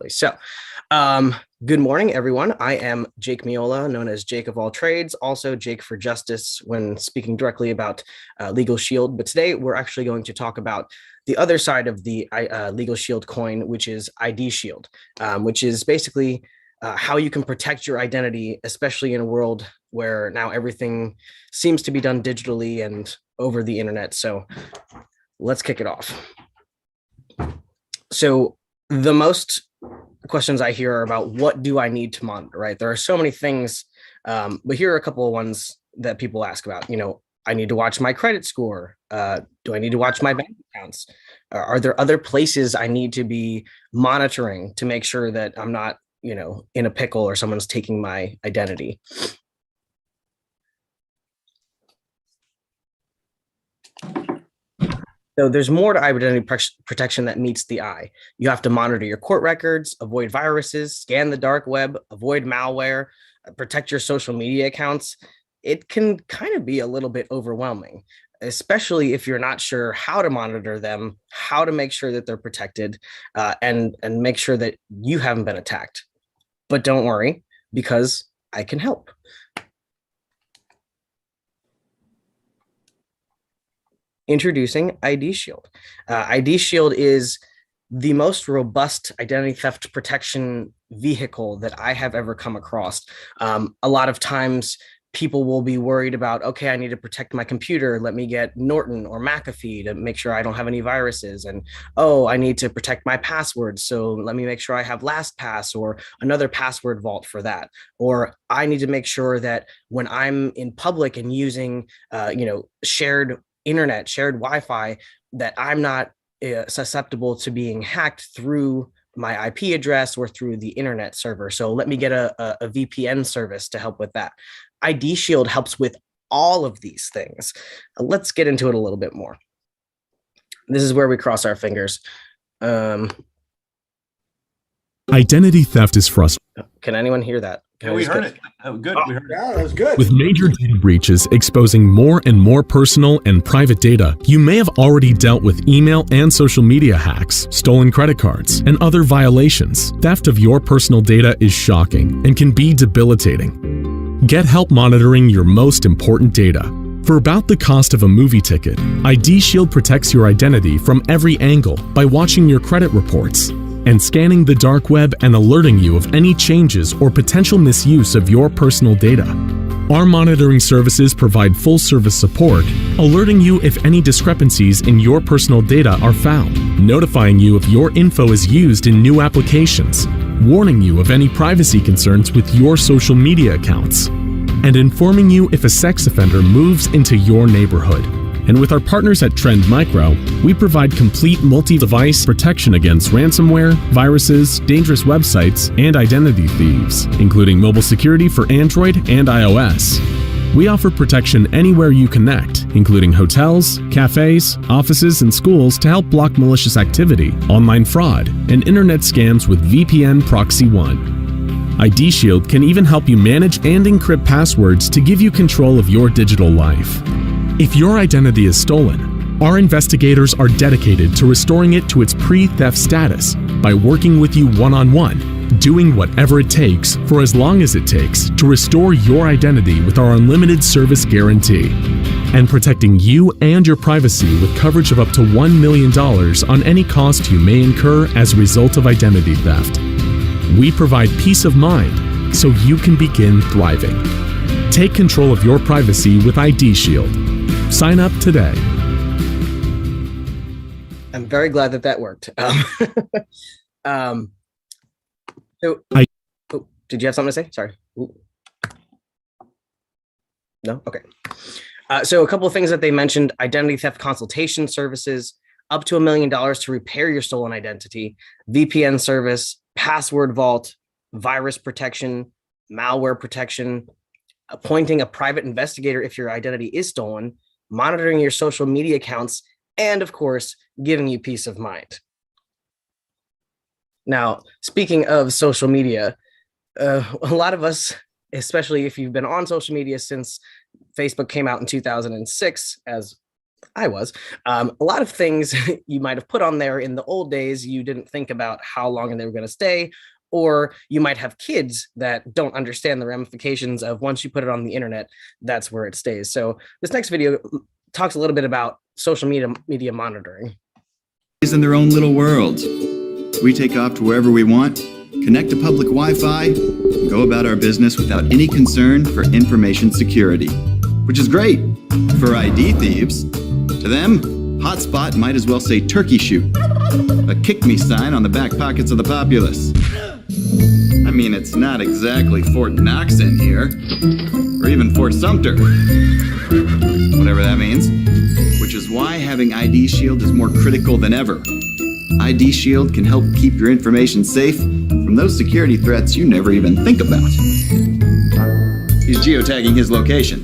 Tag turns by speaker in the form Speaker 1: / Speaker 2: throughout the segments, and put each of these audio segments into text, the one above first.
Speaker 1: Exactly. So, good morning, everyone. I am Jake Meola, known as Jake of all trades, also Jake for Justice when speaking directly about Legal Shield. But today we're actually going to talk about the other side of the Legal Shield coin, which is ID Shield, which is basically how you can protect your identity, especially in a world where now everything seems to be done digitally and over the internet. So let's kick it off. So the most questions I hear are about what do I need to monitor, right? There are so many things, but here are a couple of ones that people ask about. You know, I need to watch my credit score. Do I need to watch my bank accounts? Are there other places I need to be monitoring to make sure that I'm not, you know, in a pickle or someone's taking my identity? So there's more to identity protection that meets the eye. You have to monitor your court records, avoid viruses, scan the dark web, avoid malware, protect your social media accounts. It can kind of be a little bit overwhelming, especially if you're not sure how to monitor them, how to make sure that they're protected, and make sure that you haven't been attacked. But don't worry, because I can help. Introducing ID Shield. ID Shield is the most robust identity theft protection vehicle that I have ever come across. A lot of times people will be worried about, okay, I need to protect my computer. Let me get Norton or McAfee to make sure I don't have any viruses. And, oh, I need to protect my passwords. So let me make sure I have LastPass or another password vault for that. Or I need to make sure that when I'm in public and using, shared internet, shared Wi-Fi, that I'm not susceptible to being hacked through my IP address or through the internet server. So let me get a VPN service to help with that. ID Shield helps with all of these things. Let's get into it a little bit more. This is where we cross our fingers.
Speaker 2: Identity theft is frustrating.
Speaker 1: Can anyone hear that?
Speaker 3: We heard it. Oh, good. We heard it.
Speaker 4: Yeah, that was good.
Speaker 2: With major data breaches exposing more and more personal and private data, you may have already dealt with email and social media hacks, stolen credit cards, and other violations. Theft of your personal data is shocking and can be debilitating. Get help monitoring your most important data. For about the cost of a movie ticket, ID Shield protects your identity from every angle by watching your credit reports and scanning the dark web and alerting you of any changes or potential misuse of your personal data. Our monitoring services provide full-service support, alerting you if any discrepancies in your personal data are found, notifying you if your info is used in new applications, warning you of any privacy concerns with your social media accounts, and informing you if a sex offender moves into your neighborhood. And with our partners at Trend Micro, we provide complete multi-device protection against ransomware, viruses, dangerous websites, and identity thieves, including mobile security for Android and iOS. We offer protection anywhere you connect, including hotels, cafes, offices, and schools to help block malicious activity, online fraud, and internet scams with VPN Proxy One. ID Shield can even help you manage and encrypt passwords to give you control of your digital life. If your identity is stolen, our investigators are dedicated to restoring it to its pre-theft status by working with you one-on-one, doing whatever it takes for as long as it takes to restore your identity with our unlimited service guarantee, and protecting you and your privacy with coverage of up to $1 million on any cost you may incur as a result of identity theft. We provide peace of mind so you can begin thriving. Take control of your privacy with ID Shield. Sign up today.
Speaker 1: I'm very glad that worked. Did you have something to say? Sorry. Ooh. No? Okay. So a couple of things that they mentioned: identity theft consultation services, up to $1 million to repair your stolen identity, VPN service, password vault, virus protection, malware protection, appointing a private investigator if your identity is stolen, monitoring your social media accounts, and of course, giving you peace of mind. Now, speaking of social media, a lot of us, especially if you've been on social media since Facebook came out in 2006, as I was. A lot of things you might have put on there in the old days, you didn't think about how long they were going to stay, or you might have kids that don't understand the ramifications of once you put it on the internet, that's where it stays. So this next video talks a little bit about social media monitoring.
Speaker 4: In their own little worlds. We take off to wherever we want, connect to public Wi-Fi, and go about our business without any concern for information security, which is great for ID thieves. To them, hotspot might as well say turkey shoot, a kick-me sign on the back pockets of the populace. I mean, it's not exactly Fort Knox in here, or even Fort Sumter, whatever that means, which is why having ID Shield is more critical than ever. ID Shield can help keep your information safe from those security threats you never even think about. He's geotagging his location.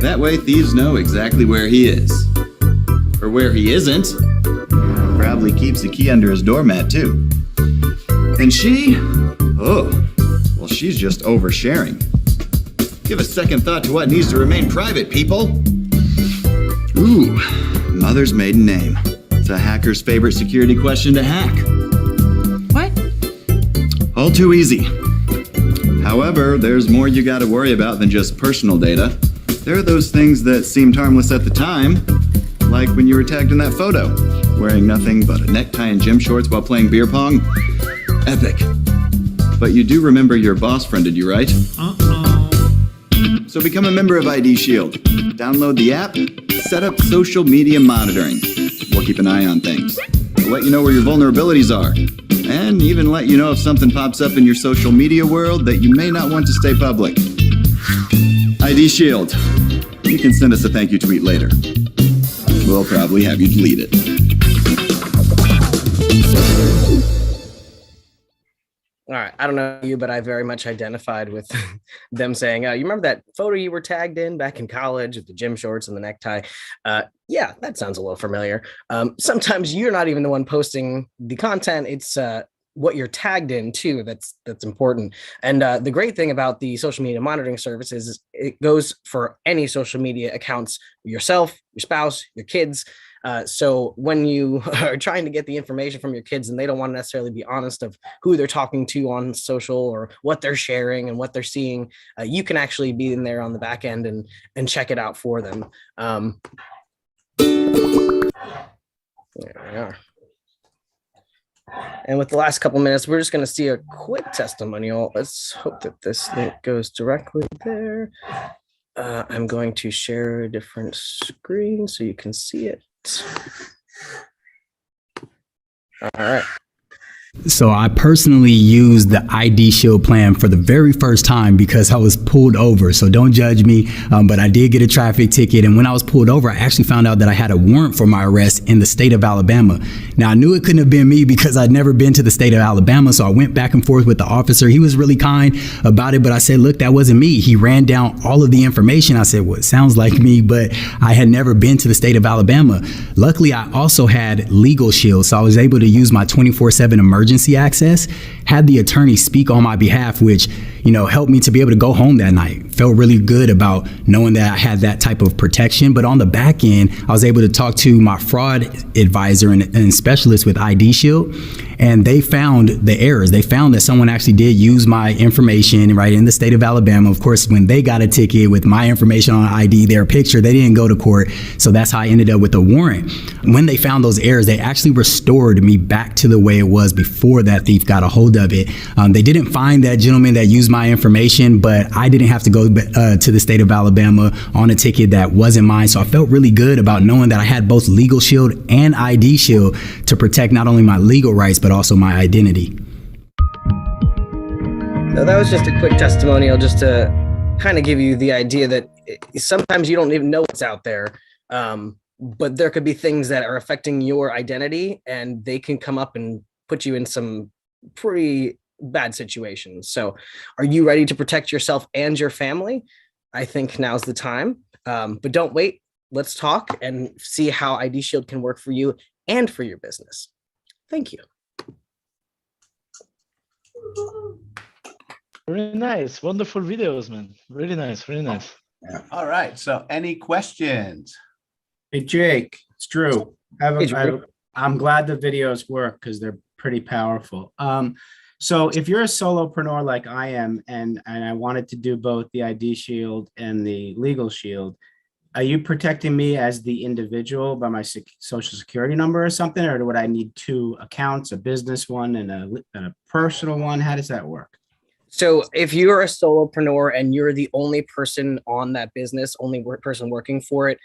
Speaker 4: That way thieves know exactly where he is. Or where he isn't. Probably keeps the key under his doormat too. And she? Oh, well, she's just oversharing. Give a second thought to what needs to remain private, people. Ooh, mother's maiden name. It's a hacker's favorite security question to hack.
Speaker 5: What?
Speaker 4: All too easy. However, there's more you gotta worry about than just personal data. There are those things that seemed harmless at the time, like when you were tagged in that photo, wearing nothing but a necktie and gym shorts while playing beer pong. Epic. But you do remember your boss friended you, right? So become a member of ID Shield. Download the app, set up social media monitoring. We'll keep an eye on things. We'll let you know where your vulnerabilities are. And even let you know if something pops up in your social media world that you may not want to stay public. ID Shield. You can send us a thank you tweet later. We'll probably have you delete it.
Speaker 1: All right. I don't know you, but I very much identified with them saying, you remember that photo you were tagged in back in college with the gym shorts and the necktie? Yeah, that sounds a little familiar. Sometimes you're not even the one posting the content. It's what you're tagged in too. That's important. And the great thing about the social media monitoring service is it goes for any social media accounts, yourself, your spouse, your kids. So when you are trying to get the information from your kids and they don't want to necessarily be honest of who they're talking to on social or what they're sharing and what they're seeing, you can actually be in there on the back end and check it out for them. There we are. And with the last couple minutes, we're just going to see a quick testimonial. Let's hope that this link goes directly there. I'm going to share a different screen so you can see it. All right.
Speaker 5: So I personally used the ID Shield plan for the very first time because I was pulled over. So don't judge me, but I did get a traffic ticket. And when I was pulled over, I actually found out that I had a warrant for my arrest in the state of Alabama. Now, I knew it couldn't have been me because I'd never been to the state of Alabama. So I went back and forth with the officer. He was really kind about it, but I said, look, that wasn't me. He ran down all of the information. I said, well, it sounds like me, but I had never been to the state of Alabama. Luckily, I also had Legal Shield. So I was able to use my 24/7 emergency access, had the attorney speak on my behalf, which, helped me to be able to go home that night. Felt really good about knowing that I had that type of protection. But on the back end, I was able to talk to my fraud advisor and specialist with ID Shield, and they found the errors. They found that someone actually did use my information right in the state of Alabama. Of course, when they got a ticket with my information on ID, their picture, they didn't go to court. So that's how I ended up with a warrant. When they found those errors, they actually restored me back to the way it was before that thief got a hold of it. They didn't find that gentleman that used my information, but I didn't have to go to the state of Alabama on a ticket that wasn't mine. So I felt really good about knowing that I had both Legal Shield and ID Shield to protect not only my legal rights, but also my identity.
Speaker 1: So that was just a quick testimonial just to kind of give you the idea that sometimes you don't even know what's out there. But there could be things that are affecting your identity and they can come up and put you in some pretty bad situations. So are you ready to protect yourself and your family? I think now's the time. But don't wait. Let's talk and see how ID Shield can work for you and for your business. Thank you.
Speaker 6: Very nice. Wonderful videos, man. Really nice. Really nice.
Speaker 3: All right. So any questions?
Speaker 7: Hey, Jake, it's Drew.
Speaker 1: Hey, Drew.
Speaker 7: I'm glad the videos work because they're pretty powerful. So if you're a solopreneur like I am, and I wanted to do both the ID Shield and the Legal Shield, are you protecting me as the individual by my social security number or something, or would I need two accounts, a business one and a personal one? How does that work?
Speaker 1: So if you're a solopreneur and you're the only person on that business, only person working for it,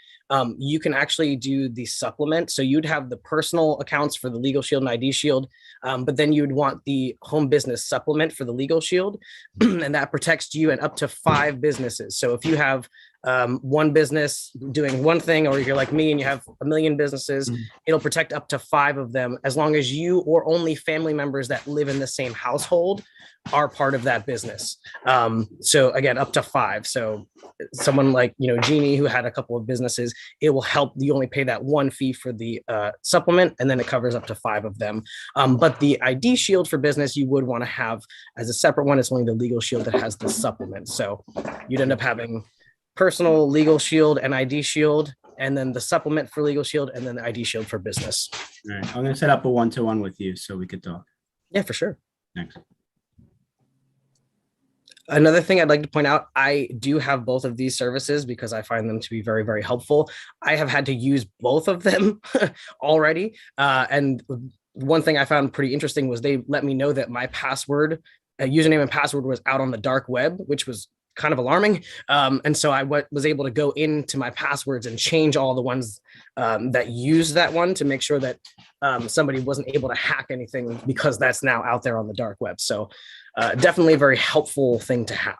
Speaker 1: you can actually do the supplement. So you'd have the personal accounts for the Legal Shield and ID Shield, but then you would want the home business supplement for the Legal Shield, and that protects you and up to 5 businesses. So if you have one business doing one thing, or you're like me and you have a million businesses, it'll protect up to 5 of them, as long as you or only family members that live in the same household are part of that business. So again, up to 5. So someone like, Jeannie, who had a couple of businesses, it will help. You only pay that one fee for the supplement, and then it covers up to 5 of them. But the ID Shield for business, you would want to have as a separate one. It's only the Legal Shield that has the supplement. So you'd end up having personal, Legal Shield, and ID Shield, and then the supplement for Legal Shield, and then the ID Shield for business.
Speaker 7: All right. I'm going to set up a 1-to-1 with you so we could talk.
Speaker 1: Yeah, for sure.
Speaker 7: Thanks.
Speaker 1: Another thing I'd like to point out, I do have both of these services because I find them to be very, very helpful. I have had to use both of them already. And one thing I found pretty interesting was they let me know that my password, username and password, was out on the dark web, which was kind of alarming. And so I was able to go into my passwords and change all the ones that use that one to make sure that somebody wasn't able to hack anything, because that's now out there on the dark web. So definitely a very helpful thing to have.